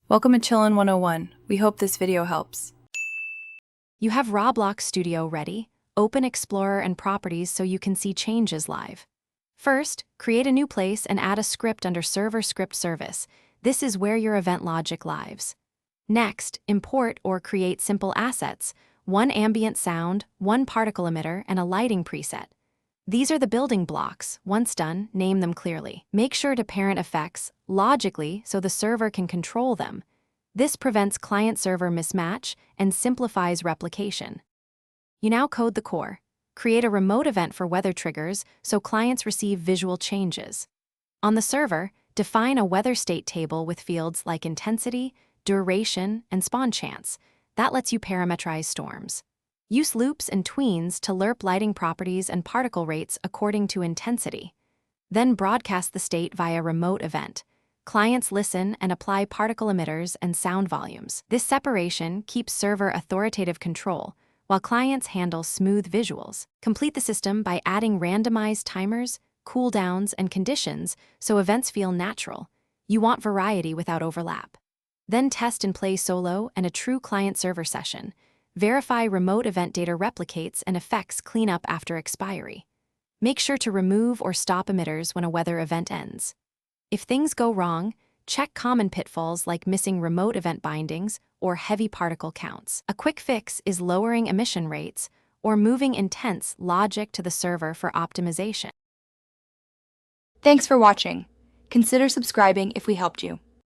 Welcome to Chillin' 101. We hope this video helps. You have Roblox Studio ready. Open Explorer and Properties so you can see changes live. First, create a new place and add a script under Server Script Service. This is where your event logic lives. Next, import or create simple assets, one ambient sound, one particle emitter, and a lighting preset. These are the building blocks. Once done, name them clearly. Make sure to parent effects logically so the server can control them. This prevents client-server mismatch and simplifies replication. You now code the core. Create a remote event for weather triggers so clients receive visual changes. On the server, define a weather state table with fields like intensity, duration, and spawn chance. That lets you parameterize storms. Use loops and tweens to lerp lighting properties and particle rates according to intensity. Then broadcast the state via remote event. Clients listen and apply particle emitters and sound volumes. This separation keeps server authoritative control, while clients handle smooth visuals. Complete the system by adding randomized timers, cooldowns, and conditions so events feel natural. You want variety without overlap. Then test and play solo and a true client-server session. Verify remote event data replicates and effects clean up after expiry. Make sure to remove or stop emitters when a weather event ends. If things go wrong, check common pitfalls like missing remote event bindings or heavy particle counts. A quick fix is lowering emission rates or moving intense logic to the server for optimization. Thanks for watching. Consider subscribing if we helped you.